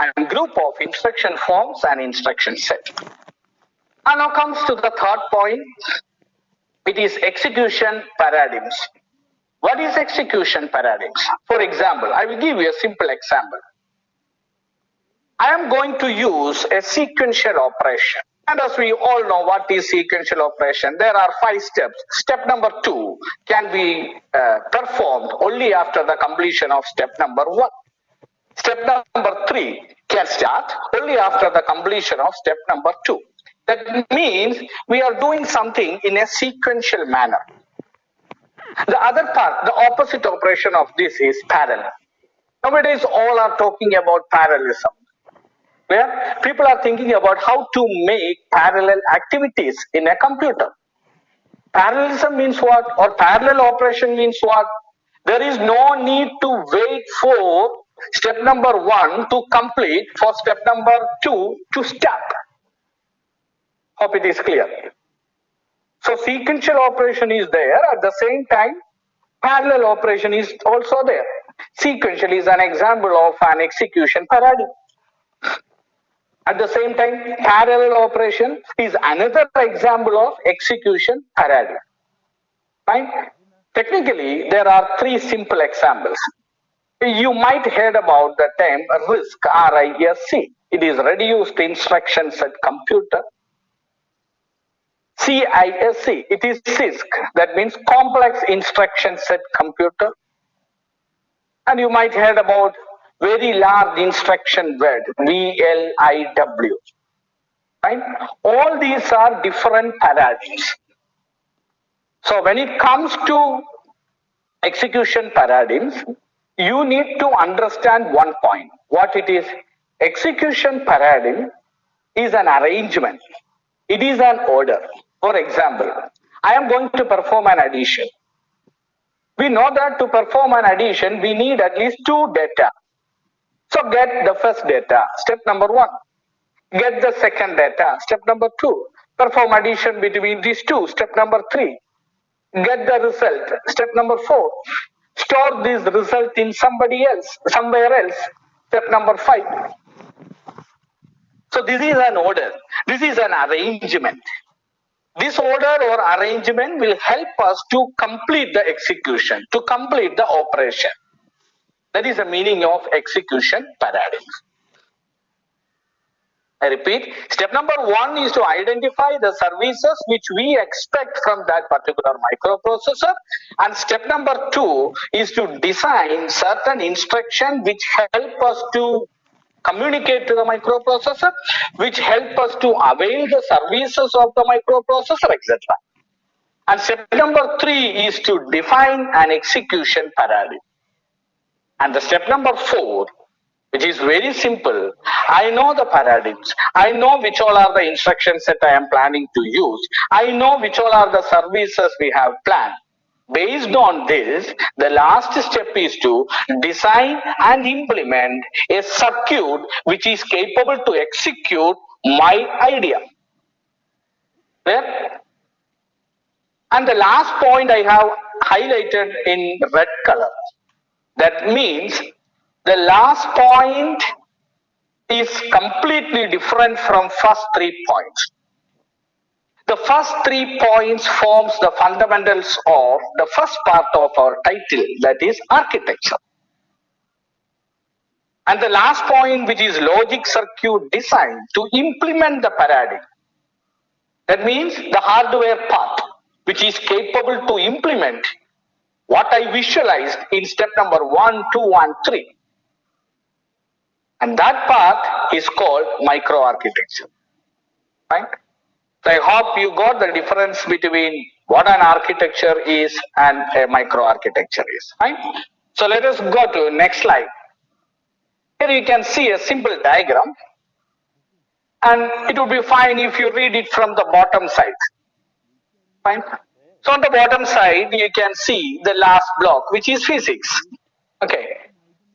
and group of instruction forms and instruction set. And now comes to the third point. It is execution paradigms. What is execution paradigms? For example, I will give you a simple example. I am going to use a sequential operation. And as we all know what is sequential operation, there are 5 steps. Step number 2 can be performed only after the completion of step number 1. Step number 3 can start only after the completion of step number 2. That means we are doing something in a sequential manner. The other part, the opposite operation of this is parallel. Nowadays all are talking about parallelism, where people are thinking about how to make parallel activities in a computer. Parallelism means what? Or parallel operation means what? There is no need to wait for step number 1 to complete for step number 2 to start. Hope it is clear. So sequential operation is there, at the same time parallel operation is also there. Sequential is an example of an execution paradigm. At the same time, parallel operation is another example of execution paradigm. Right? Technically, there are 3 simple examples. You might heard about the term RISC, R-I-S-C. It is Reduced Instruction Set Computer. CISC, it is CISC, that means Complex Instruction Set Computer. And you might heard about Very Large Instruction Word, VLIW. Right? All these are different paradigms. So when it comes to execution paradigms, you need to understand one point. What it is? Execution paradigm is an arrangement. It is an order. For example, I am going to perform an addition. We know that to perform an addition, we need at least 2 data. So get the first data, step number 1. Get the second data, step number 2. Perform addition between these 2, step number 3. Get the result, step number 4. Store this result in somewhere else, step number 5. So this is an order. This is an arrangement. This order or arrangement will help us to complete the execution, to complete the operation. That is the meaning of execution paradigm. I repeat, step number 1 is to identify the services which we expect from that particular microprocessor, and step number 2 is to design certain instructions which help us to communicate to the microprocessor, which help us to avail the services of the microprocessor, etc. And step number 3 is to define an execution paradigm. And the step number 4, which is very simple, I know the paradigms. I know which all are the instructions that I am planning to use. I know which all are the services we have planned. Based on this, the last step is to design and implement a circuit which is capable to execute my idea. Clear? And the last point I have highlighted in red color. That means the last point is completely different from first 3 points. The first 3 points forms the fundamentals of the first part of our title, that is architecture. And the last point, which is logic circuit design to implement the paradigm. That means the hardware part, which is capable to implement what I visualized in step number 1, 2, and 3. And that part is called microarchitecture. Right? So I hope you got the difference between what an architecture is and a microarchitecture is. Right? So let us go to next slide. Here you can see a simple diagram, and it would be fine if you read it from the bottom side. Fine. So on the bottom side, you can see the last block, which is physics. Okay.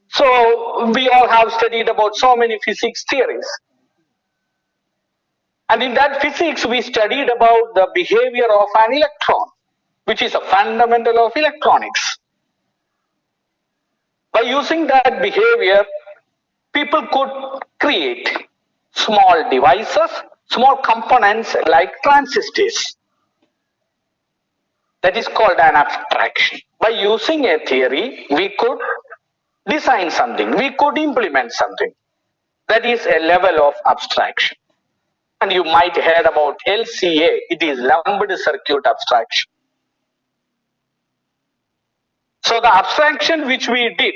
So we all have studied about so many physics theories. And in that physics, we studied about the behavior of an electron, which is a fundamental of electronics. By using that behavior, people could create small devices, small components like transistors. That is called an abstraction. By using a theory, we could design something, we could implement something. That is a level of abstraction. And you might heard about LCA, it is lumped circuit abstraction. So the abstraction which we did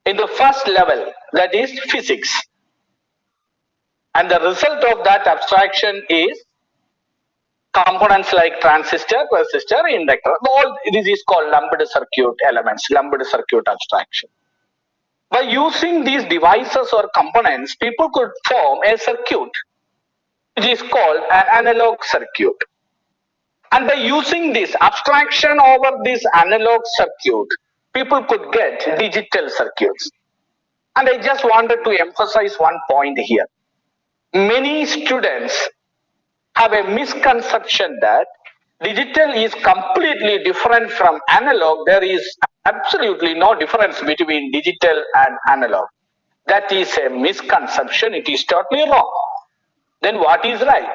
in the first level, that is physics. And the result of that abstraction is components like transistor, resistor, inductor. All this is called lumped circuit elements, lumped circuit abstraction. By using these devices or components, people could form a circuit which is called an analog circuit. And by using this abstraction over this analog circuit, people could get digital circuits. And I just wanted to emphasize one point here. Many students have a misconception that digital is completely different from analog. There is absolutely no difference between digital and analog. That is a misconception. It is totally wrong. Then what is right?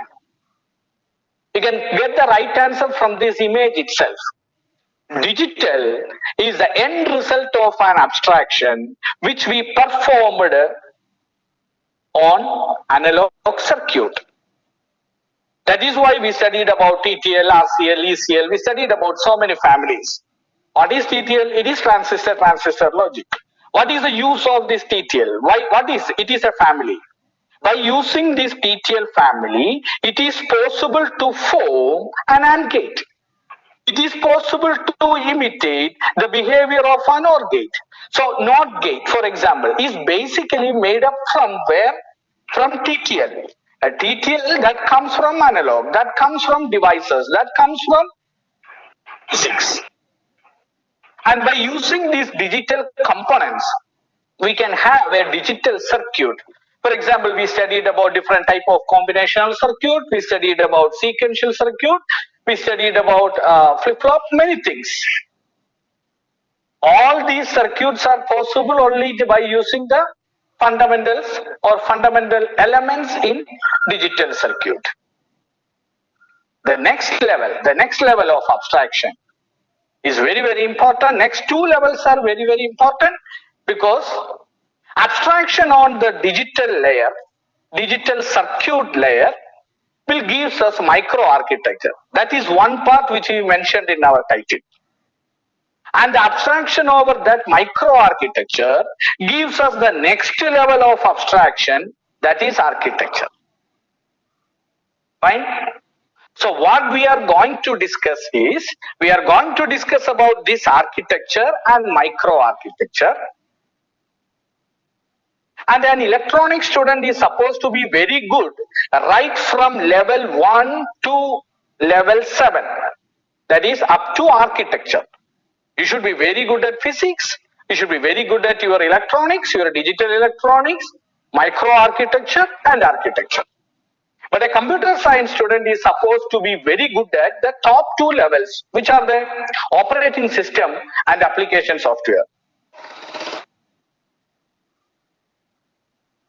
You can get the right answer from this image itself. Digital is the end result of an abstraction which we performed on analog circuit. That is why we studied about TTL, RCL, ECL. We studied about so many families. What is TTL? It is transistor logic. What is the use of this TTL? What is it? It is a family. By using this TTL family, it is possible to form an AND gate. It is possible to imitate the behavior of an OR gate. So, NOT gate, for example, is basically made up from where? From TTL. A TTL that comes from analog, that comes from devices, that comes from physics. And by using these digital components, we can have a digital circuit. For example, we studied about different type of combinational circuit, we studied about sequential circuit, we studied about flip-flop, many things. All these circuits are possible only by using the fundamentals or fundamental elements in digital circuit. The next level of abstraction is very, very important. Next two levels are very, very important because abstraction on the digital layer, digital circuit layer, will give us microarchitecture. That is one part which we mentioned in our title. And the abstraction over that microarchitecture gives us the next level of abstraction, that is architecture. Fine? So what we are going to discuss is, we are going to discuss about this architecture and microarchitecture. And an electronic student is supposed to be very good right from level 1 to level 7. That is up to architecture. You should be very good at physics. You should be very good at your electronics, your digital electronics, microarchitecture and architecture. But a computer science student is supposed to be very good at the top two levels, which are the operating system and application software.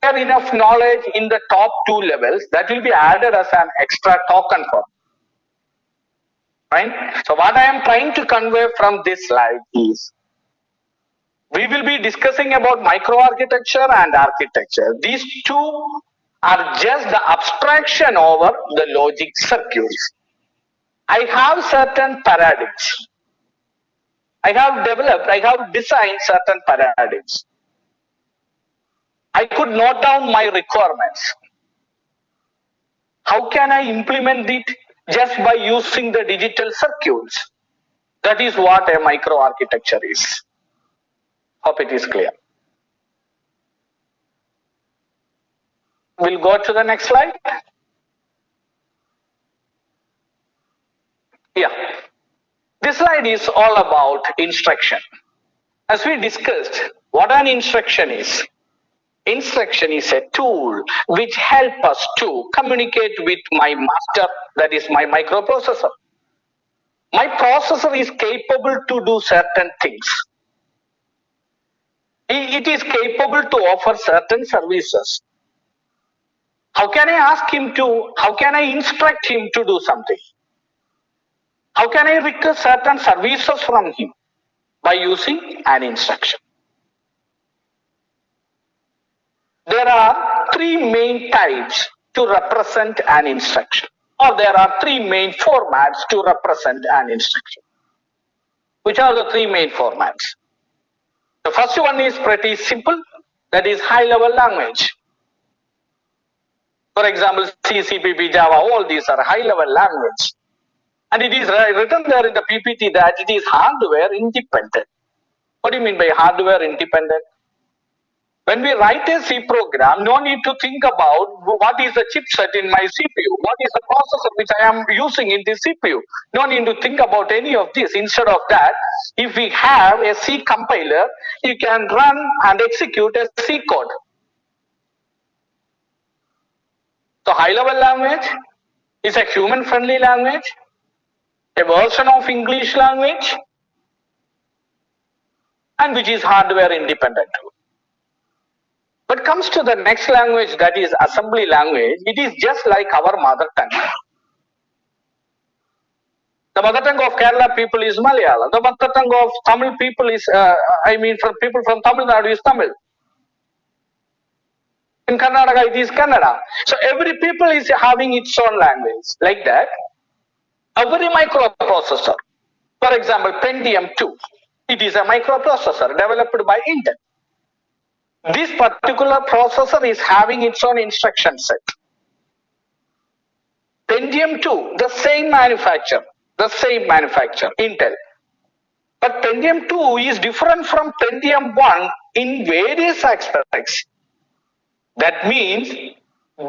Have enough knowledge in the top two levels, that will be added as an extra token for. Right? So what I am trying to convey from this slide is, we will be discussing about microarchitecture and architecture. These two are just the abstraction over the logic circuits. I have certain paradigms. I have designed certain paradigms. I could note down my requirements. How can I implement it? Just by using the digital circuits. That is what a microarchitecture is. Hope it is clear. We'll go to the next slide. Yeah. This slide is all about instruction. As we discussed, what an instruction is. Instruction is a tool which helps us to communicate with my master, that is my microprocessor. My processor is capable to do certain things. It is capable to offer certain services. How can I instruct him to do something? How can I request certain services from him? By using an instruction. There are three main types to represent an instruction, or there are three main formats to represent an instruction. Which are the three main formats? The first one is pretty simple, that is high level language. For example, C, C++, Java, all these are high level language. And it is written there in the PPT that it is hardware independent. What do you mean by hardware independent? When we write a C program, no need to think about what is the chipset in my CPU, what is the processor which I am using in the CPU. No need to think about any of this. Instead of that, if we have a C compiler, you can run and execute a C code. So high-level language is a human-friendly language, a version of English language, and which is hardware independent. But comes to the next language, that is assembly language, it is just like our mother tongue. The mother tongue of Kerala people is Malayalam. The mother tongue of Tamil people is, from people from Tamil Nadu is Tamil. In Karnataka, it is Kannada. So every people is having its own language. Like that, every microprocessor, for example, Pentium 2, it is a microprocessor developed by Intel. This particular processor is having its own instruction set. Pentium 2, the same manufacturer, Intel. But Pentium 2 is different from Pentium 1 in various aspects. That means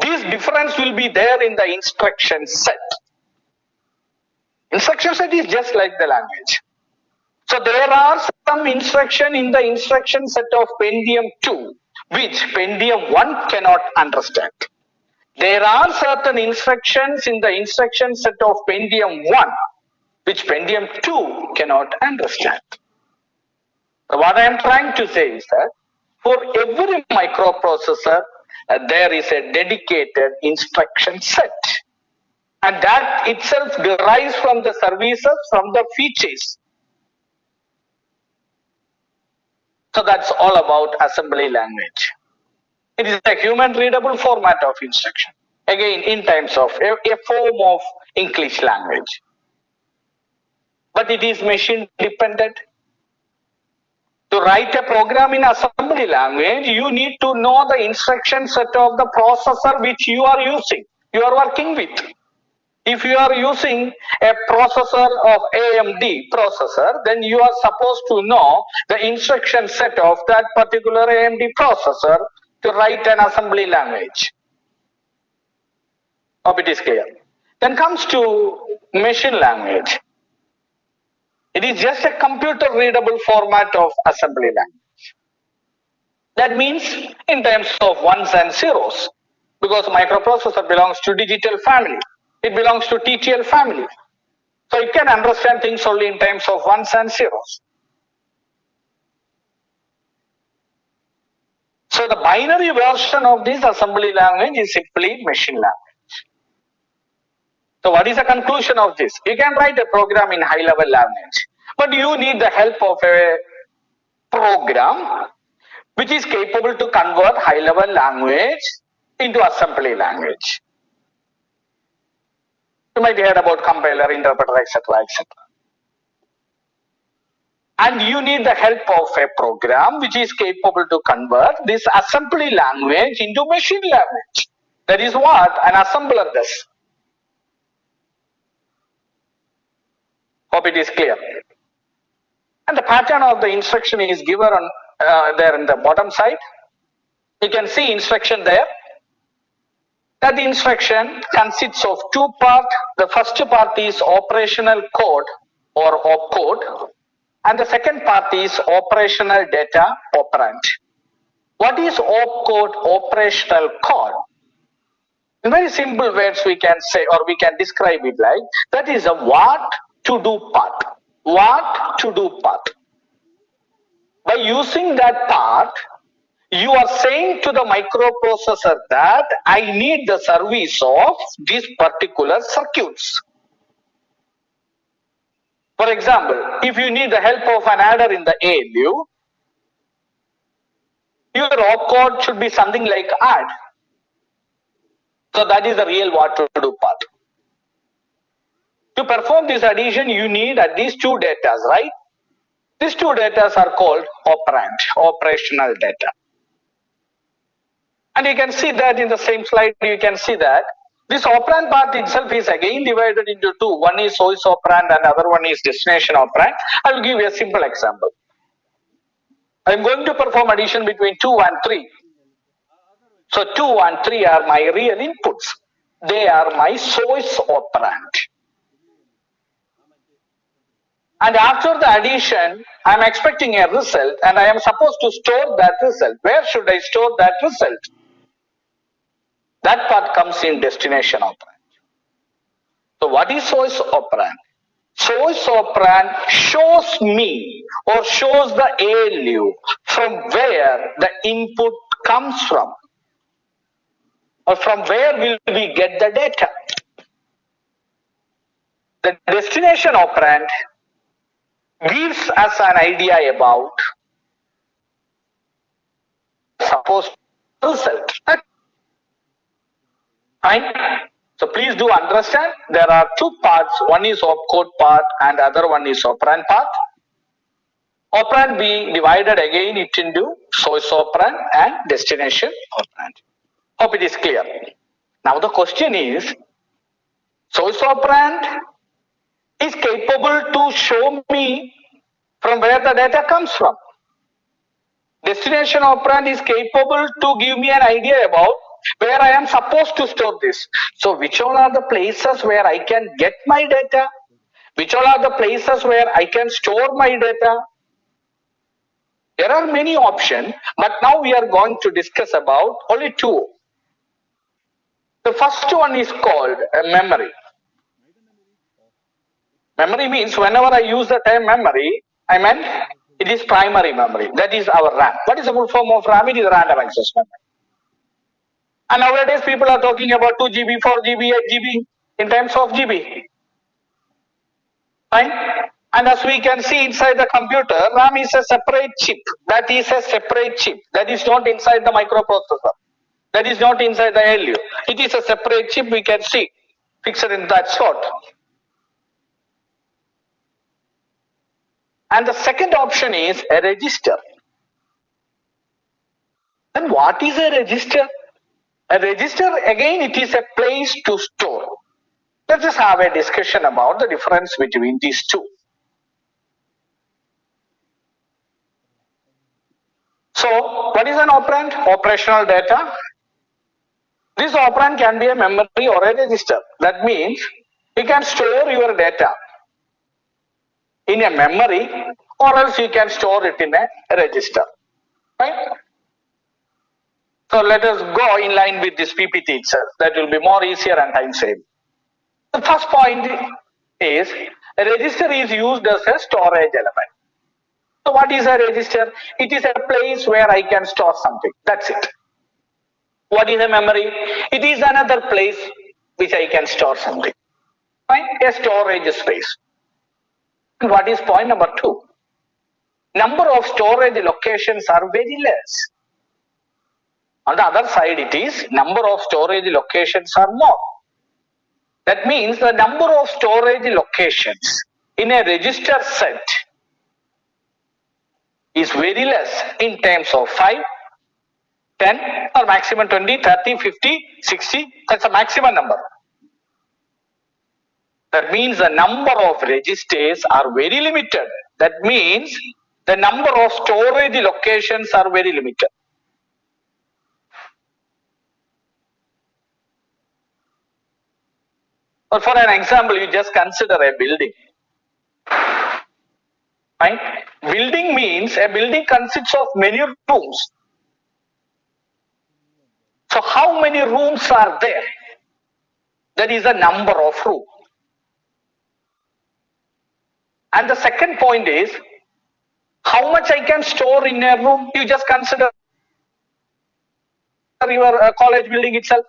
this difference will be there in the instruction set. Instruction set is just like the language. So there are some instruction in the instruction set of Pentium 2 which Pentium 1 cannot understand. There are certain instructions in the instruction set of Pentium 1 which Pentium 2 cannot understand. So what I am trying to say is that for every microprocessor, there is a dedicated instruction set. And that itself derives from the services, from the features. So that's all about assembly language. It is a human readable format of instruction. Again, in terms of a form of English language. But it is machine dependent. To write a program in assembly language, you need to know the instruction set of the processor which you are using, you are working with. If you are using a processor of AMD processor, then you are supposed to know the instruction set of that particular AMD processor to write an assembly language. Hope it is clear. Then comes to machine language. It is just a computer readable format of assembly language. That means in terms of ones and zeros, because microprocessor belongs to digital family. It belongs to TTL family. So it can understand things only in terms of ones and zeros. So the binary version of this assembly language is simply machine language. So what is the conclusion of this? You can write a program in high level language, but you need the help of a program which is capable to convert high level language into assembly language. You might hear about compiler, interpreter, etc., etc. And you need the help of a program which is capable to convert this assembly language into machine language. That is what an assembler does. Hope it is clear. And the pattern of the instruction is given on there in the bottom side. You can see instruction there. That instruction consists of two parts. The first part is operational code or opcode, and the second part is operational data operand. What is opcode, operational code? In very simple words we can say, or we can describe it like, that is a what to do part. What to do part. By using that part, you are saying to the microprocessor that I need the service of these particular circuits. For example, if you need the help of an adder in the ALU, your opcode should be something like add. So that is the real what to do part. To perform this addition, you need at least two data, right? These two data are called operand, operational data. And you can see that in the same slide, you can see that this operand part itself is again divided into two. One is source operand and other one is destination operand. I will give you a simple example. I am going to perform addition between 2 and 3. So 2 and 3 are my real inputs. They are my source operand. And after the addition, I am expecting a result and I am supposed to store that result. Where should I store that result? That part comes in destination operand. So what is source operand? Source operand shows me or shows the ALU from where the input comes from, or from where will we get the data. The destination operand gives us an idea about supposed result. Fine. So please do understand there are two parts. One is opcode part and other one is operand part. Operand be divided again it into source operand and destination operand. Hope it is clear. Now the question is, source operand is capable to show me from where the data comes from. Destination operand is capable to give me an idea about where I am supposed to store this. So which all are the places where I can get my data? Which all are the places where I can store my data? There are many options, but now we are going to discuss about only two. The first one is called memory. Memory means whenever I use the term memory, I meant it is primary memory. That is our RAM. What is the full form of RAM? It is random access memory. And nowadays people are talking about 2 GB, 4 GB, 8 GB in terms of GB. Fine. And as we can see inside the computer, RAM is a separate chip. That is a separate chip. That is not inside the microprocessor. That is not inside the ALU. It is a separate chip we can see fixed in that slot. And the second option is a register. Then what is a register? A register, again, it is a place to store. Let's just have a discussion about the difference between these two. So, what is an operand? Operational data. This operand can be a memory or a register. That means you can store your data in a memory or else you can store it in a register. Right? So let us go in line with this PPT itself. That will be more easier and time saving. The first point is a register is used as a storage element. So what is a register? It is a place where I can store something. That's it. What is a memory? It is another place which I can store something. Fine? A storage space. And what is point number 2? Number of storage locations are very less. On the other side, it is number of storage locations are more. That means the number of storage locations in a register set is very less in terms of 5, 10 or maximum 20, 30, 50, 60. That's a maximum number. That means the number of registers are very limited. That means the number of storage locations are very limited. Or for an example, you just consider a building. Right? Building means a building consists of many rooms. So how many rooms are there? That is the number of rooms. And the second point is How much I can store in a room? You just consider your college building itself.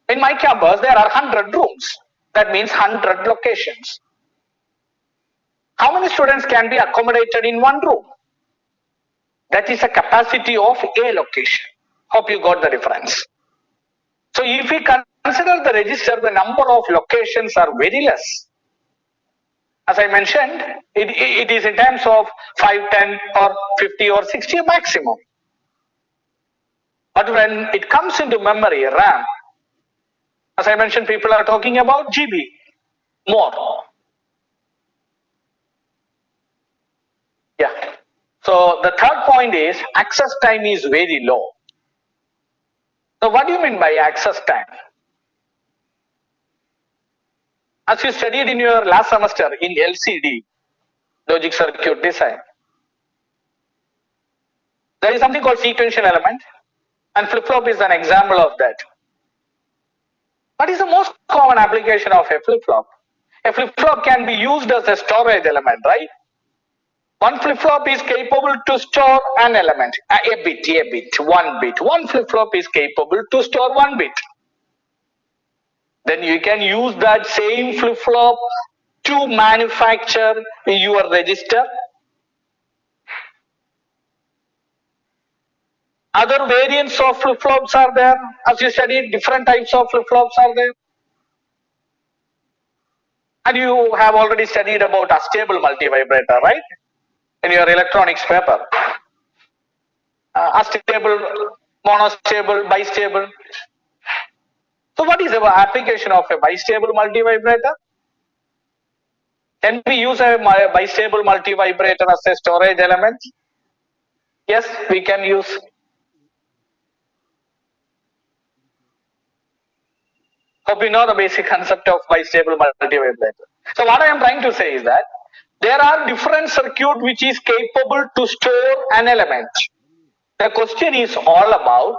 In my campus, there are 100 rooms. That means 100 locations. How many students can be accommodated in one room? That is a capacity of a location. Hope you got the difference. So if we consider the register, the number of locations are very less. As I mentioned, it is in terms of 5, 10 or 50 or 60 maximum. But when it comes into memory, RAM, as I mentioned, people are talking about GB more. Yeah. So the third point is access time is very low. So what do you mean by access time? As you studied in your last semester in LCD, logic circuit design, there is something called sequential element, and flip-flop is an example of that. What is the most common application of a flip-flop? A flip-flop can be used as a storage element, right? One flip-flop is capable to store an element, a bit, one bit. One flip-flop is capable to store one bit. Then you can use that same flip-flop to manufacture your register. Other variants of flip-flops are there. As you studied, different types of flip-flops are there. And you have already studied about astable multivibrator, right? In your electronics paper. Astable, monostable, bistable. So what is the application of a bistable multivibrator? Can we use a bistable multivibrator as a storage element? Yes, we can use. Hope you know the basic concept of bistable multivibrator. So what I am trying to say is that there are different circuits which is capable to store an element. The question is all about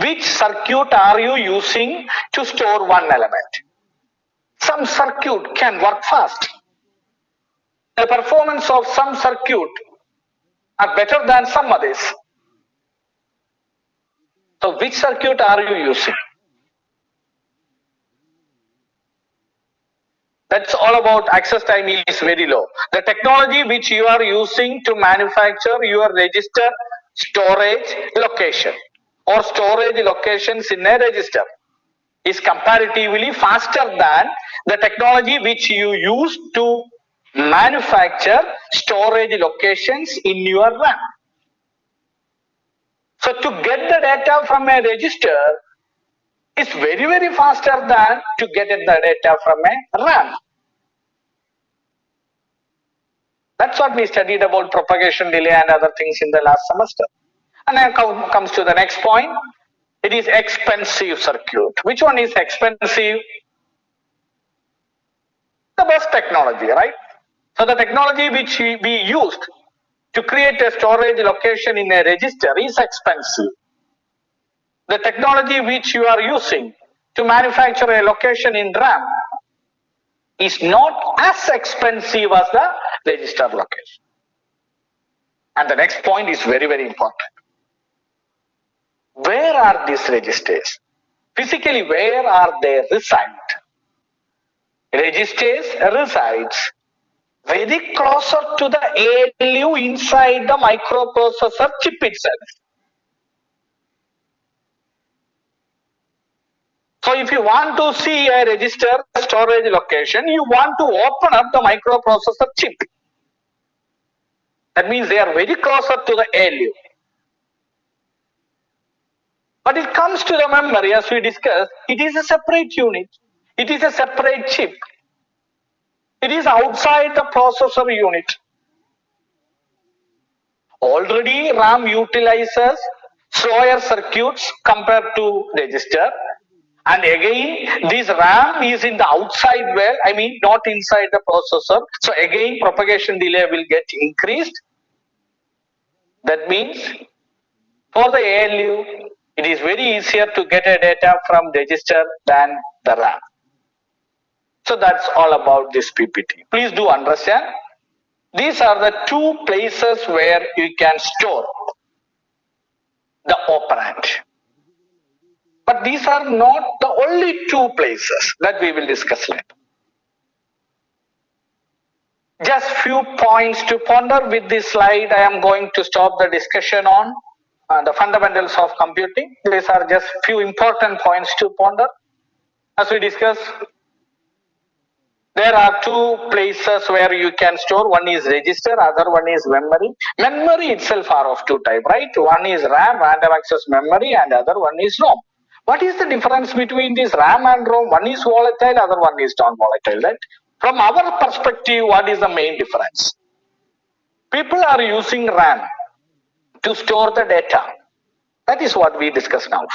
which circuit are you using to store one element. Some circuit can work fast. The performance of some circuit are better than some others. So which circuit are you using? That's all about access time is very low. The technology which you are using to manufacture your register storage location or storage locations in a register is comparatively faster than the technology which you use to manufacture storage locations in your RAM. So to get the data from a register is very, very faster than to get the data from a RAM. That's what we studied about propagation delay and other things in the last semester. And then comes to the next point. It is expensive circuit. Which one is expensive? The best technology, right? So the technology which we used to create a storage location in a register is expensive. The technology which you are using to manufacture a location in RAM is not as expensive as the register location. And the next point is very, very important. Where are these registers? Physically, where are they reside? Registers resides very closer to the ALU inside the microprocessor chip itself. So if you want to see a register storage location, you want to open up the microprocessor chip. That means they are very closer to the ALU. But it comes to the memory, as we discussed, it is a separate unit. It is a separate chip. It is outside the processor unit. Already RAM utilizes slower circuits compared to register. And again, this RAM is in the outside world, I mean not inside the processor. So again, propagation delay will get increased. That means for the ALU, it is very easier to get a data from register than the RAM. So that's all about this PPT. Please do understand. These are the two places where you can store the operand. But these are not the only two places that we will discuss later. Just few points to ponder with this slide. I am going to stop the discussion on the fundamentals of computing. These are just few important points to ponder. As we discussed, there are two places where you can store. One is register, other one is memory. Memory itself are of two types, right? One is RAM, random access memory, and other one is ROM. What is the difference between this RAM and ROM? One is volatile, other one is non-volatile, right? From our perspective, what is the main difference? People are using RAM to store the data. That is what we discuss now.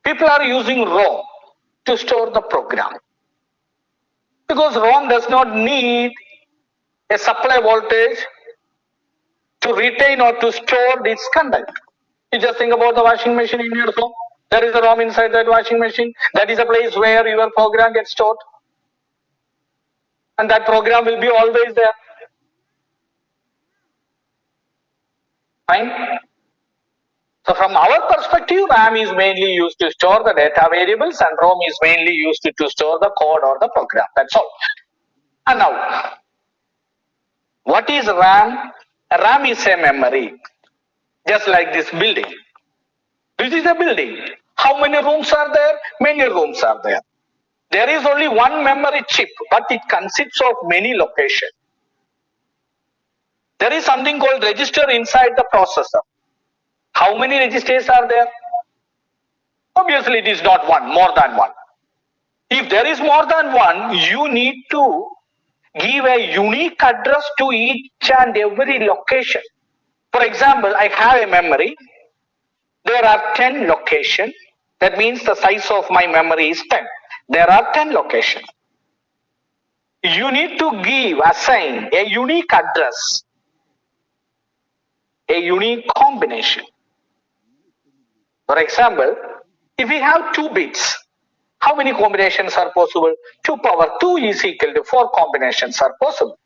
People are using ROM to store the program. Because ROM does not need a supply voltage to retain or to store its content. You just think about the washing machine in your home. There is a ROM inside that washing machine. That is a place where your program gets stored. And that program will be always there. Fine. So from our perspective, RAM is mainly used to store the data variables and ROM is mainly used to store the code or the program. That's all. And now, what is RAM? RAM is a memory, just like this building. This is a building. How many rooms are there? Many rooms are there. There is only one memory chip, but it consists of many locations. There is something called register inside the processor. How many registers are there? Obviously, it is not one, more than one. If there is more than one, you need to give a unique address to each and every location. For example, I have a memory. There are 10 locations. That means the size of my memory is 10. There are 10 locations. You need to assign a unique address, a unique combination. For example, if we have 2 bits, how many combinations are possible? 2 power 2 is equal to 4 combinations are possible.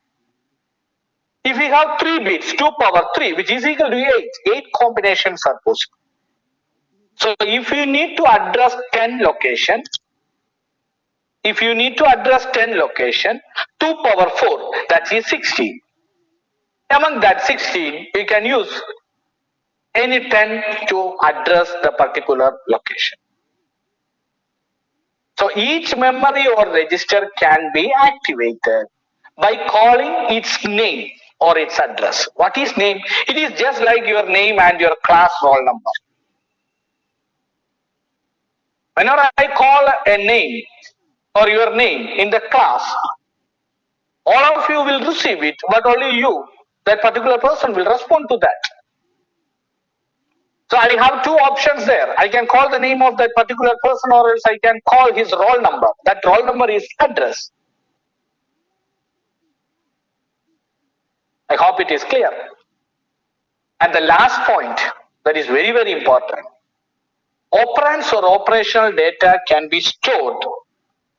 If we have 3 bits, 2 power 3, which is equal to 8 combinations are possible. So if you need to address 10 locations, 2 power 4, that is 16. Among that 16, you can use any 10 to address the particular location. So each memory or register can be activated by calling its name or its address. What is name? It is just like your name and your class roll number. Whenever I call a name or your name in the class, all of you will receive it, but only you, that particular person, will respond to that. So I have 2 options there. I can call the name of that particular person or else I can call his roll number. That roll number is address. I hope it is clear. And the last point that is very, very important. Operands or operational data can be stored.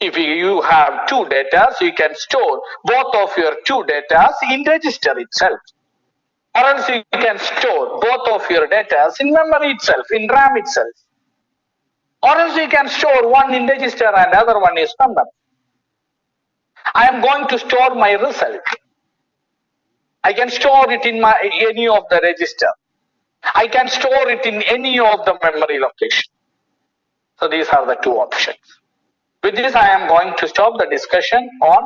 If you have 2 data, you can store both of your 2 data in register itself. Or else you can store both of your data in memory itself, in RAM itself. Or else you can store one in register and other one is memory. I am going to store my result. I can store it in any of the register. I can store it in any of the memory location. So these are the 2 options. With this, I am going to stop the discussion on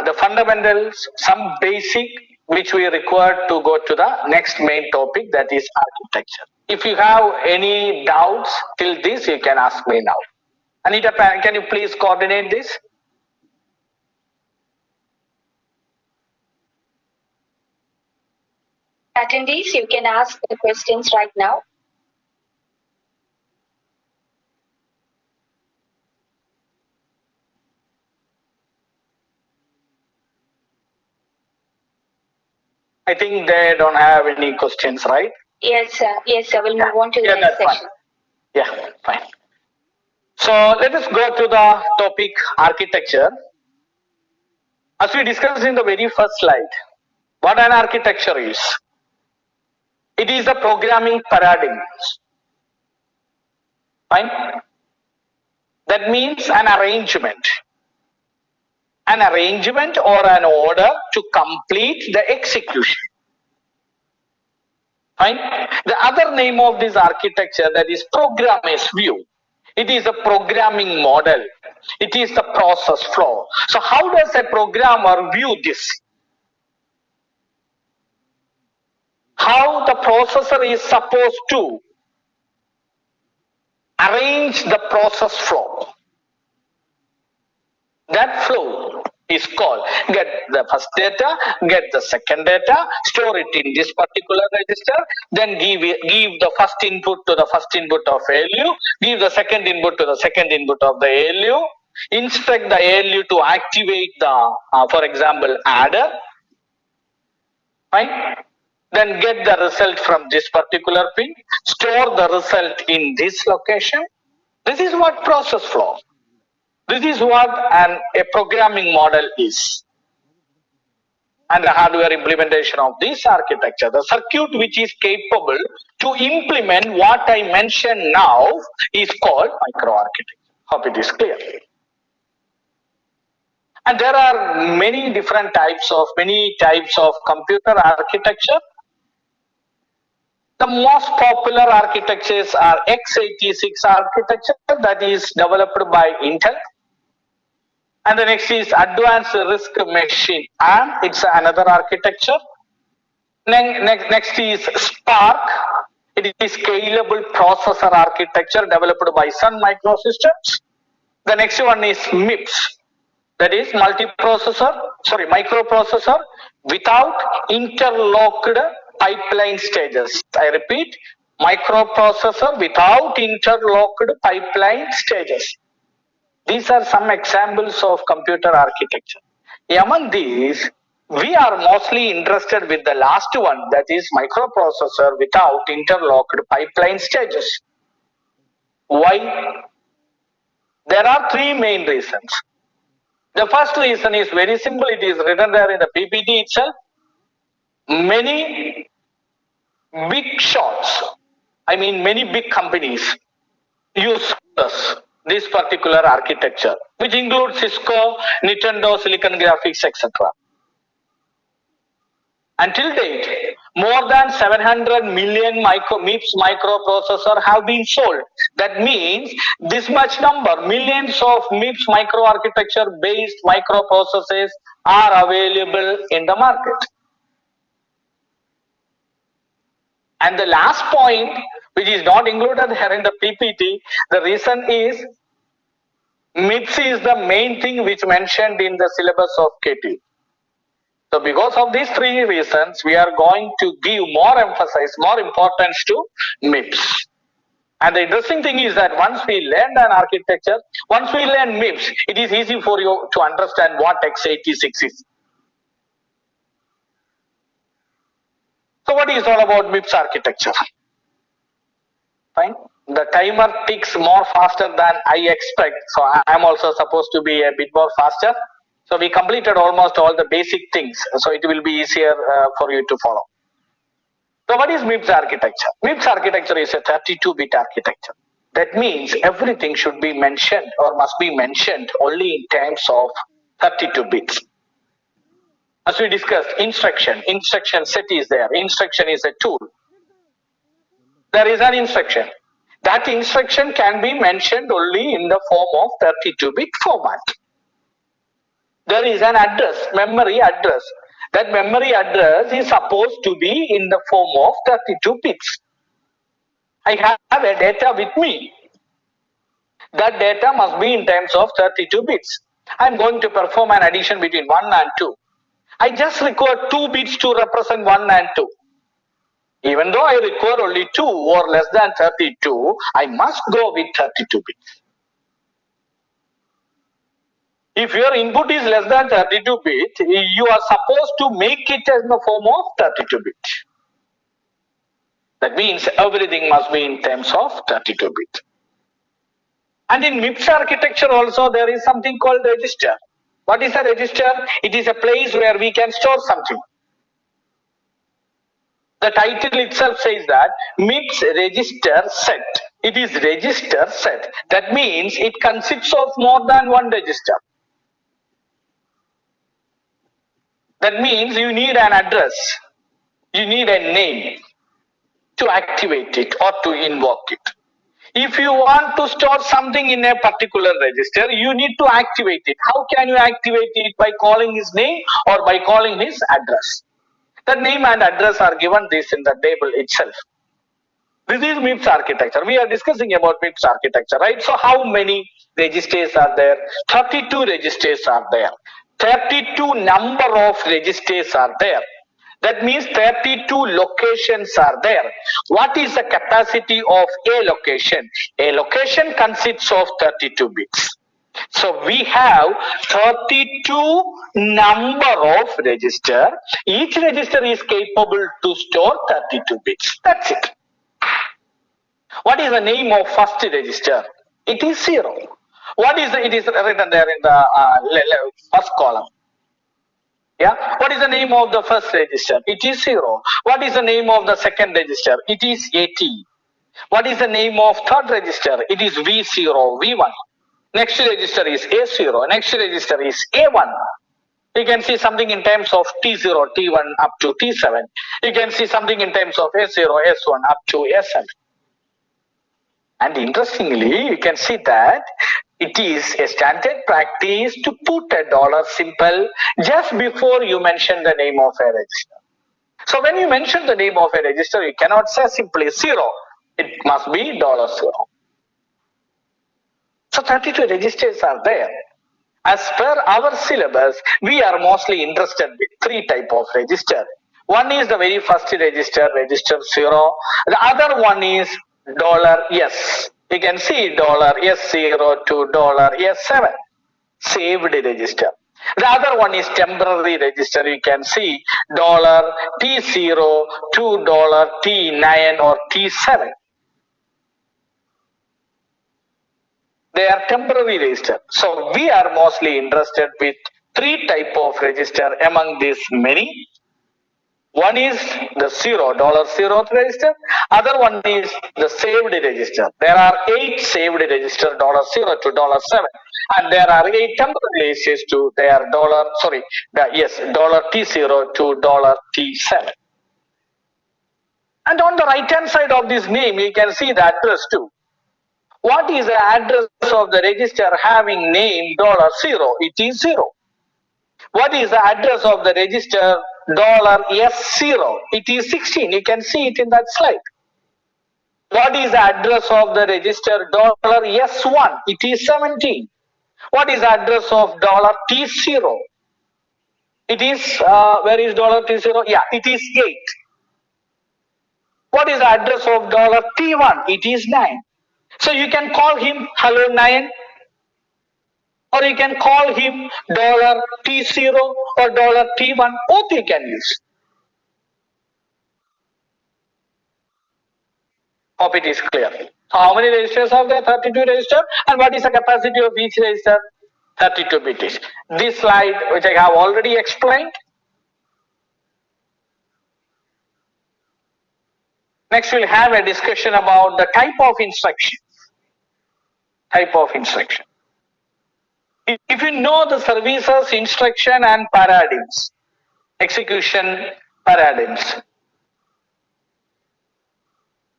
the fundamentals, some basic which we require to go to the next main topic, that is architecture. If you have any doubts till this, you can ask me now. Anita, can you please coordinate this? Attendees, you can ask the questions right now. I think they don't have any questions, right? Yes, sir. Yes, sir. We'll move on to the next that's section. Fine. Yeah, fine. So let us go to the topic architecture. As we discussed in the very first slide, what an architecture is. It is a programming paradigm. Fine? That means an arrangement. An arrangement or an order to complete the execution. Fine? The other name of this architecture, that is programmer's view. It is a programming model. It is the process flow. So how does a programmer view this? How the processor is supposed to arrange the process flow. That flow is called get the first data, get the second data, store it in this particular register, then give the first input to the first input of ALU, give the second input to the second input of the ALU, instruct the ALU to activate the, for example, adder, fine? Then get the result from this particular pin, store the result in this location. This is what process flow. This is what a programming model is. And the hardware implementation of this architecture, the circuit which is capable to implement what I mentioned now is called microarchitecture. Hope it is clear. And there are many types of computer architecture. The most popular architectures are x86 architecture, that is developed by Intel. And the next is advanced RISC machine, and it's another architecture. Next is SPARC. It is scalable processor architecture developed by Sun Microsystems. The next one is MIPS, that is microprocessor without interlocked pipeline stages. I repeat, microprocessor without interlocked pipeline stages. These are some examples of computer architecture. Among these, we are mostly interested with the last one, that is microprocessor without interlocked pipeline stages. Why? There are three main reasons. The first reason is very simple. It is written there in the PPT itself. Many big shots, many big companies use this particular architecture, which includes Cisco, Nintendo, Silicon Graphics, etc. Until date, more than 700 million MIPS microprocessors have been sold. That means this much number, millions of MIPS microarchitecture based microprocessors are available in the market. And the last point, which is not included here in the PPT, the reason is MIPS is the main thing which mentioned in the syllabus of KT. So because of these three reasons, we are going to give more emphasis, more importance to MIPS. And the interesting thing is that once we learn an architecture, once we learn MIPS, it is easy for you to understand what x86 is. So what is all about MIPS architecture? Fine. The timer ticks more faster than I expect. So I am also supposed to be a bit more faster. So we completed almost all the basic things. So it will be easier for you to follow. So what is MIPS architecture? MIPS architecture is a 32-bit architecture. That means everything should be mentioned or must be mentioned only in terms of 32 bits. As we discussed, instruction set is there. Instruction is a tool. There is an instruction. That instruction can be mentioned only in the form of 32-bit format. There is an address, memory address. That memory address is supposed to be in the form of 32 bits. I have a data with me. That data must be in terms of 32 bits. I am going to perform an addition between 1 and 2. I just require 2 bits to represent 1 and 2. Even though I require only 2 or less than 32, I must go with 32 bits. If your input is less than 32 bit, you are supposed to make it in the form of 32 bit. That means everything must be in terms of 32 bit. And in MIPS architecture also there is something called register. What is a register? It is a place where we can store something. The title itself says that MIPS register set. It is register set. That means it consists of more than one register. That means you need an address. You need a name to activate it or to invoke it. If you want to store something in a particular register, you need to activate it. How can you activate it? By calling his name or by calling his address. The name and address are given this in the table itself. This is MIPS architecture. We are discussing about MIPS architecture, right? So how many registers are there? 32 registers are there. 32 number of registers are there. That means 32 locations are there. What is the capacity of a location? A location consists of 32 bits. So we have 32 number of register. Each register is capable to store 32 bits. That's it. What is the name of first register? It is 0. What is it is written there in the first column. Yeah. What is the name of the first register? It is 0. What is the name of the second register? It is 80. What is the name of third register? It is V0, V1. Next register is A0. Next register is A1. You can see something in terms of T0, T1 up to T7. You can see something in terms of A0, S1 up to S7. And interestingly, you can see that it is a standard practice to put a dollar symbol just before you mention the name of a register. So when you mention the name of a register, you cannot say simply 0. It must be $0. So 32 registers are there. As per our syllabus, we are mostly interested with 3 type of register. One is the very first register, register 0. The other one is $S. You can see $S0 to $S7, saved register. The other one is temporary register. You can see $T0 to $T9 or T7. They are temporary register. So we are mostly interested with 3 type of register among these many. One is the $0 register. Other one is the saved register. There are 8 saved register $0 to $7, and there are 8 temporary registers to their $T0 to $T7. And on the right hand side of this name, you can see the address too. What is the address of the register having name $0? It is 0. What is the address of the register $S0? It is 16. You can see it in that slide. What is the address of the register $S1? It is 17. What is the address of $T0? It is, where is $T0? Yeah, it is 8. What is the address of $T1? It is 9. So you can call him hello 9, or you can call him $T0 or $T1. Both you can use. Hope it is clear. So how many registers are there? 32 registers. And what is the capacity of each register? 32 bits. This slide, which I have already explained. Next, we'll have a discussion about the type of instruction. Type of instruction. If you know the services, instruction and paradigms, execution paradigms,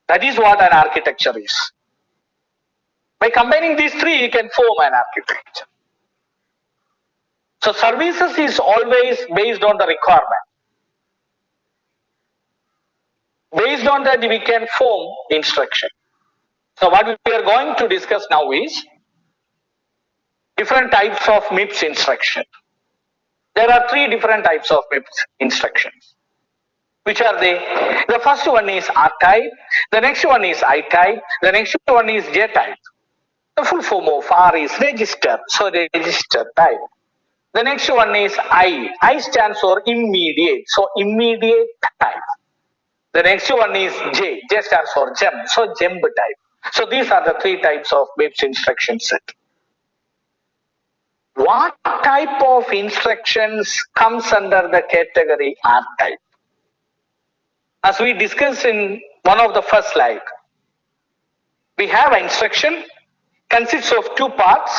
that is what an architecture is. By combining these 3, you can form an architecture. So services is always based on the requirement. Based on that, we can form instruction. So what we are going to discuss now is different types of MIPS instruction. There are 3 different types of MIPS instructions. Which are they? The first one is R type, the next one is I type, the next one is J type. The full form of R is register, so register type. The next one is I. I stands for immediate, so immediate type. The next one is J. J stands for gem, so gem type. So these are the 3 types of MIPS instruction set. What type of instructions comes under the category R type? As we discussed in one of the first slide, we have an instruction consists of two parts,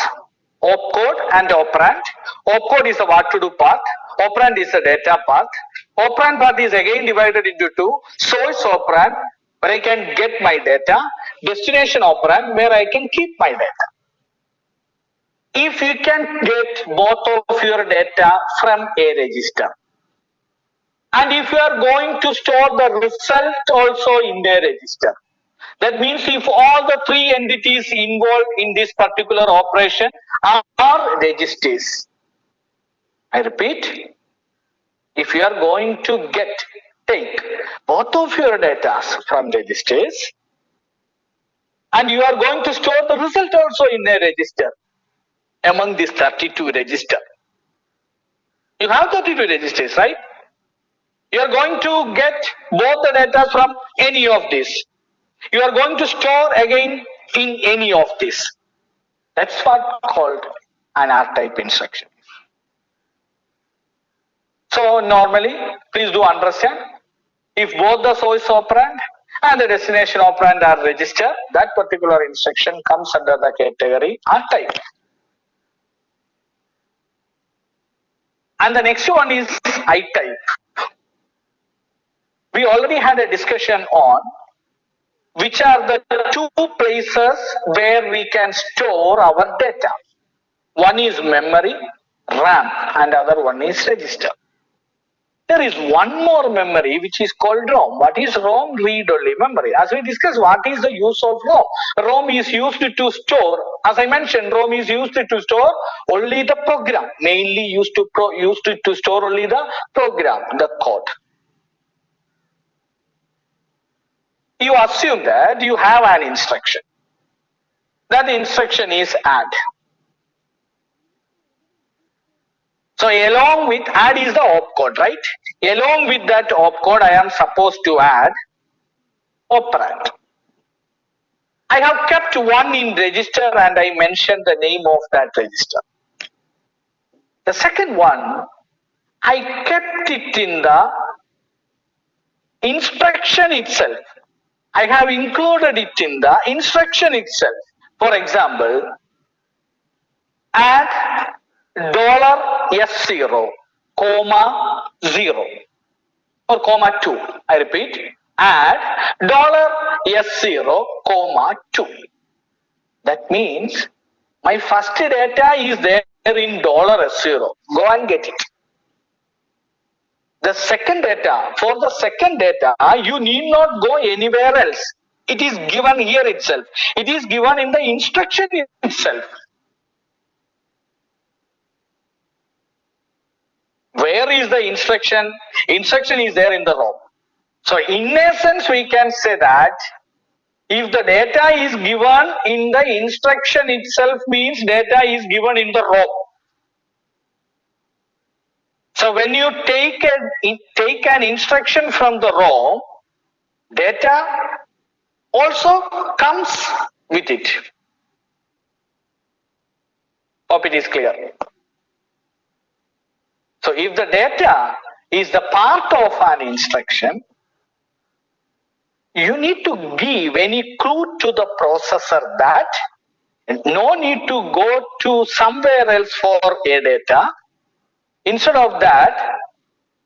opcode and operand. Opcode is the what to do part, operand is the data part. Operand part is again divided into two, source operand where I can get my data, destination operand where I can keep my data. If you can get both of your data from a register, and if you are going to store the result also in a register, that means if all the three entities involved in this particular operation are registers. I repeat, if you are going to take both of your data from registers and you are going to store the result also in a register among these 32 registers. You have 32 registers, right? You are going to get both the data from any of these. You are going to store again in any of these. That's what called an R-type instruction. So normally, please do understand, if both the source operand and the destination operand are registered, that particular instruction comes under the category R-type. And the next one is I-type. We already had a discussion on which are the two places where we can store our data. One is memory, RAM, and other one is register. There is one more memory which is called ROM. What is ROM? Read-only memory. As we discussed, what is the use of ROM? ROM is used to store, as I mentioned, ROM is used to store only the program, mainly used to store only the program, the code. You assume that you have an instruction. That instruction is add. So along with add is the opcode, right? Along with that opcode, I am supposed to add operand. I have kept one in register and I mentioned the name of that register. The second one, I kept it in the instruction itself. I have included it in the instruction itself. For example, add $S0, comma 0 or comma 2. I repeat, add $S0, comma 2. That means my first data is there in $S0. Go and get it. The second data, for the second data, you need not go anywhere else. It is given here itself. It is given in the instruction itself. Where is the instruction? Instruction is there in the ROM. So in essence, we can say that if the data is given in the instruction itself, means data is given in the ROM. So when you take an instruction from the ROM, data also comes with it. Hope it is clear. So if the data is the part of an instruction, you need to give any clue to the processor that no need to go to somewhere else for a data. Instead of that,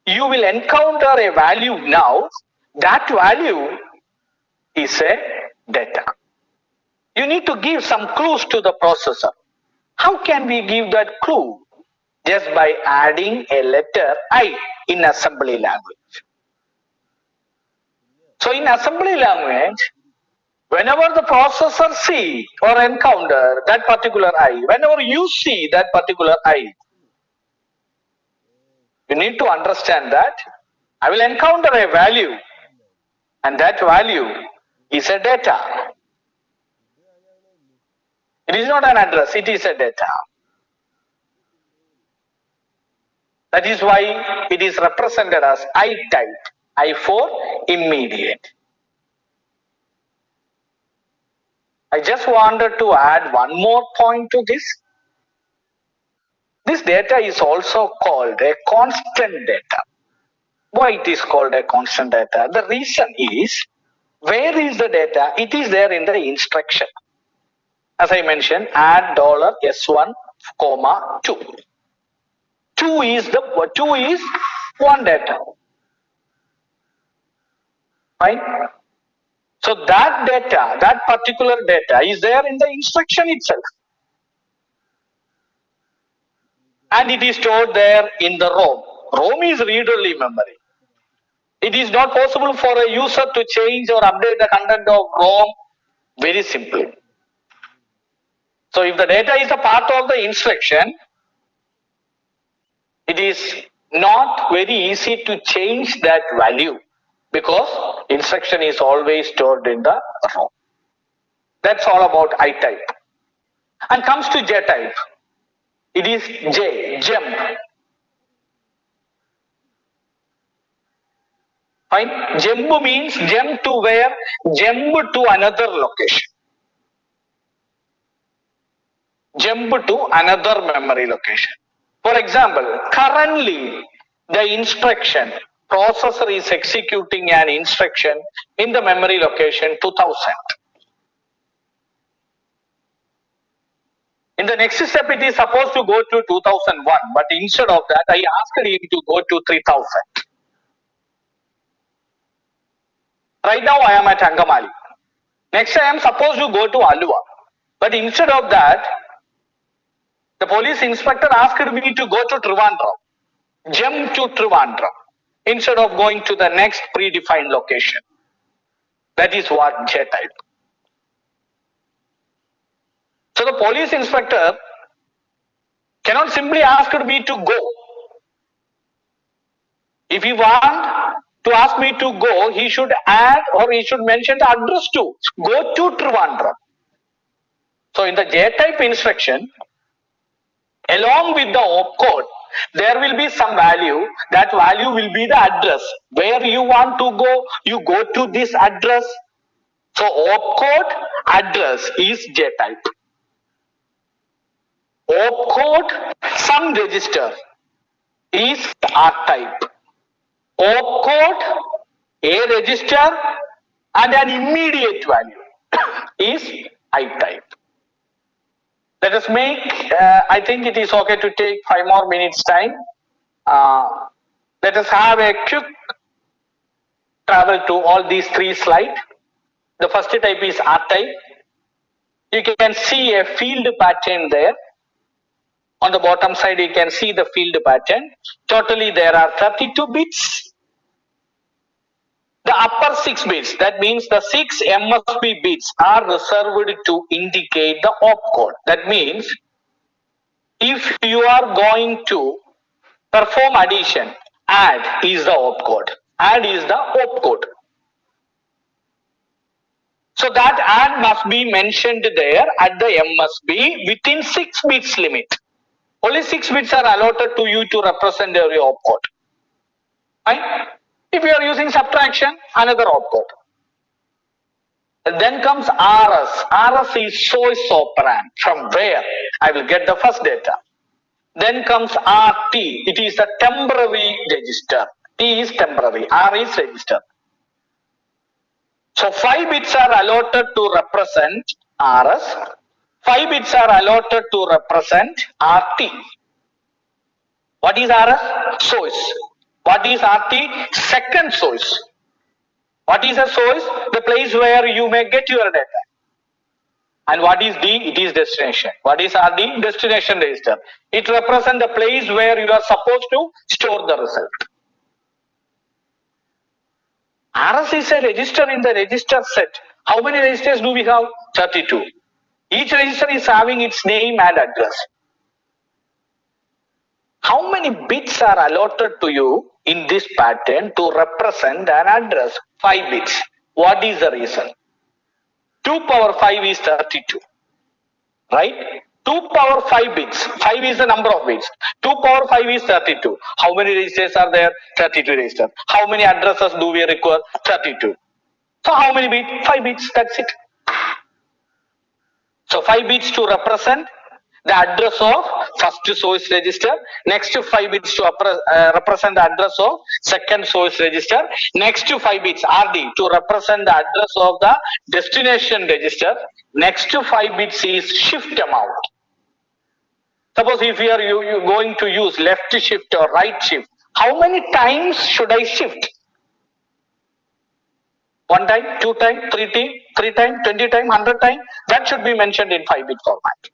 you will encounter a value now. That value is a data. You need to give some clues to the processor. How can we give that clue? Just by adding a letter I in assembly language. So in assembly language, whenever the processor see or encounter that particular I, whenever you see that particular I, you need to understand that I will encounter a value and that value is a data. It is not an address, it is a data. That is why it is represented as I type, I for immediate. I just wanted to add one more point to this. This data is also called a constant data. Why it is called a constant data? The reason is, where is the data? It is there in the instruction. As I mentioned, add $S1, comma 2. 2 is one data. Fine. So that data, that particular data is there in the instruction itself. And it is stored there in the ROM. ROM is read-only memory. It is not possible for a user to change or update the content of ROM very simply. So if the data is a part of the instruction, it is not very easy to change that value because instruction is always stored in the ROM. That's all about I type. And comes to J type. It is jump. Fine. Jump means jump to where? Jump to another location. Jump to another memory location. For example, currently the instruction processor is executing an instruction in the memory location 2000. In the next step, it is supposed to go to 2001, but instead of that, I asked him to go to 3000. Right now, I am at Angamali. Next, I am supposed to go to Alua, but instead of that, the police inspector asked me to go to Trivandrum, jump to Trivandrum, instead of going to the next predefined location. That is what J type. So the police inspector cannot simply ask me to go. If he want to ask me to go, he should add or he should mention the address to go to Trivandrum. So in the J type instruction, along with the opcode, there will be some value. That value will be the address. Where you want to go, you go to this address. So opcode address is J type. Opcode some register is R type. Opcode a register and an immediate value is I type. Let us make, I think it is okay to take 5 more minutes time. Let us have a quick travel to all these 3 slides. The first type is R type. You can see a field pattern there. On the bottom side, you can see the field pattern. Totally, there are 32 bits. The upper 6 bits, that means the 6 MSB bits are reserved to indicate the opcode. That means, if you are going to perform addition, add is the opcode. Add is the opcode. So that add must be mentioned there at the MSB within 6 bits limit. Only 6 bits are allotted to you to represent your opcode. Fine? If you are using subtraction, another opcode. Then comes RS. RS is source operand. From where I will get the first data. Then comes RT. It is a temporary register. T is temporary. R is register. So 5 bits are allotted to represent RS. 5 bits are allotted to represent RT. What is RS? Source. What is RT? Second source. What is a source? The place where you may get your data. And what is D? It is destination. What is RD? Destination register. It represents the place where you are supposed to store the result. RS is a register in the register set. How many registers do we have? 32. Each register is having its name and address. How many bits are allotted to you in this pattern to represent an address? 5 bits. What is the reason? 2 power 5 is 32. Right? 2 power 5 bits. 5 is the number of bits. 2 power 5 is 32. How many registers are there? 32 registers. How many addresses do we require? 32. So how many bits? 5 bits. That's it. So 5 bits to represent the address of first source register. Next 5 bits to represent the address of second source register. Next 5 bits RD to represent the address of the destination register. Next 5 bits is shift amount. Suppose if you are going to use left shift or right shift, how many times should I shift? 1 time, 2 time, 3 time, 20 time, 100 time? That should be mentioned in 5-bit format.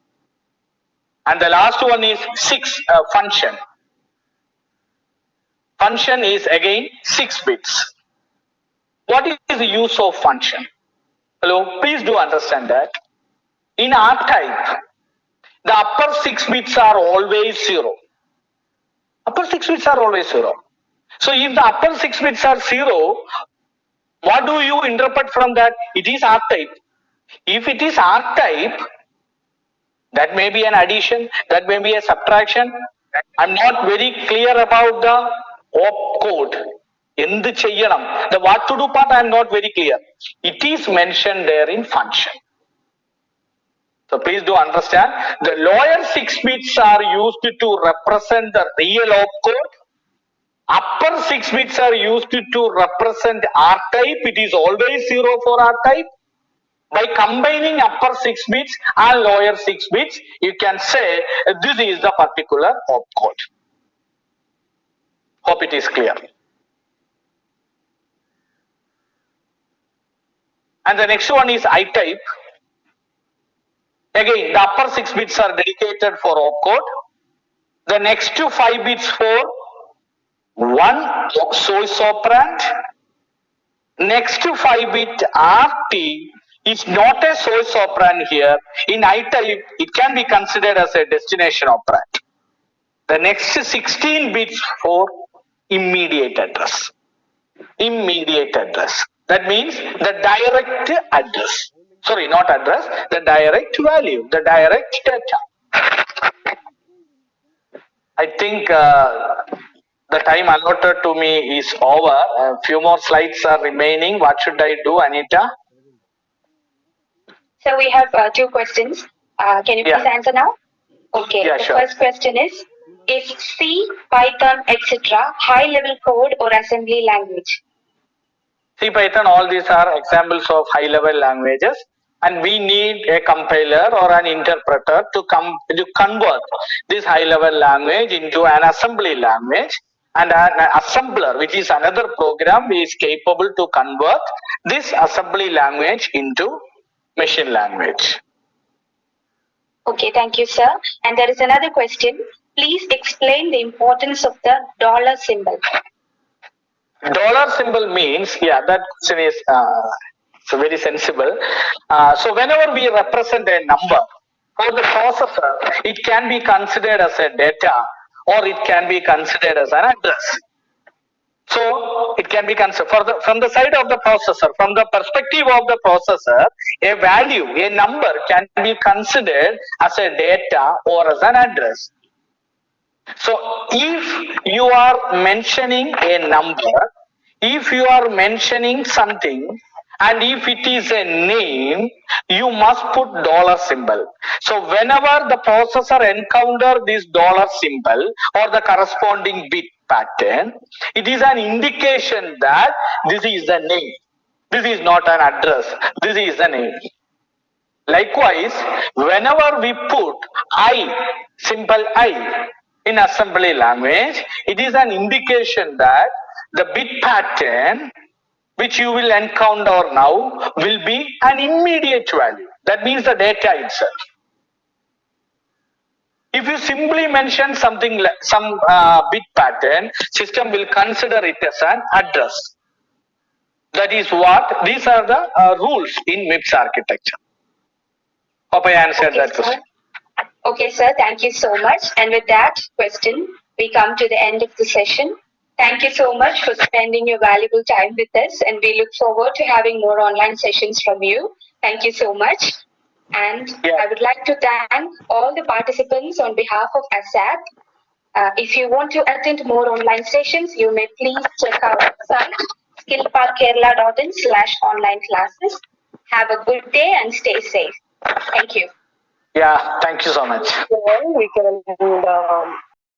And the last one is 6 function. Function is again 6 bits. What is the use of function? Hello, please do understand that. In R-type, the upper 6 bits are always 0. Upper 6 bits are always 0. So if the upper 6 bits are 0, what do you interpret from that? It is R-type. If it is R-type, that may be an addition, that may be a subtraction. I'm not very clear about the opcode. The what to do part I am not very clear. It is mentioned there in function. So please do understand, the lower 6 bits are used to represent the real opcode. Upper 6 bits are used to represent R-type. It is always 0 for R-type. By combining upper 6 bits and lower 6 bits, you can say this is the particular opcode. Hope it is clear. And the next one is I-type. Again, the upper 6 bits are dedicated for opcode. The next 5 bits for one source operand. Next 5 bit RT is not a source operand here. In I-type, it can be considered as a destination operand. The next 16 bits for immediate address. Immediate address. That means the direct address. Sorry, not address, the direct value, the direct data. I think the time allotted to me is over. A few more slides are remaining. What should I do, Anita? So we have 2 questions. Can you please answer now? Okay. Yeah, the sure. first question is C, Python, etc. high-level code or assembly language? C, Python, all these are examples of high-level languages, and we need a compiler or an interpreter to convert this high-level language into an assembly language, and an assembler, which is another program, is capable to convert this assembly language into machine language. Okay, thank you, sir. And there is another question. Please explain the importance of the dollar symbol. Dollar symbol means, that question is so very sensible. So whenever we represent a number for the processor, it can be considered as a data or it can be considered as an address. So it can be considered from the side of the processor, from the perspective of the processor, a value, a number can be considered as a data or as an address. So if you are mentioning a number, if you are mentioning something, and if it is a name, you must put dollar symbol. So whenever the processor encounter this dollar symbol or the corresponding bit pattern, it is an indication that this is the name. This is not an address. This is the name. Likewise, whenever we put I, simple I, in assembly language, it is an indication that the bit pattern which you will encounter now will be an immediate value. That means the data itself. If you simply mention something like some bit pattern, system will consider it as an address. That is what, these are the rules in MIPS architecture. Hope I answered that question. Okay, sir. Thank you so much. And with that question, we come to the end of the session. Thank you so much for spending your valuable time with us, and we look forward to having more online sessions from you. Thank you so much. And I would like to thank all the participants on behalf of ASAP. If you want to attend more online sessions, you may please check our website, skillparkkerala.in/online classes. Have a good day and stay safe. Thank you. Yeah, thank you so much. Well, we can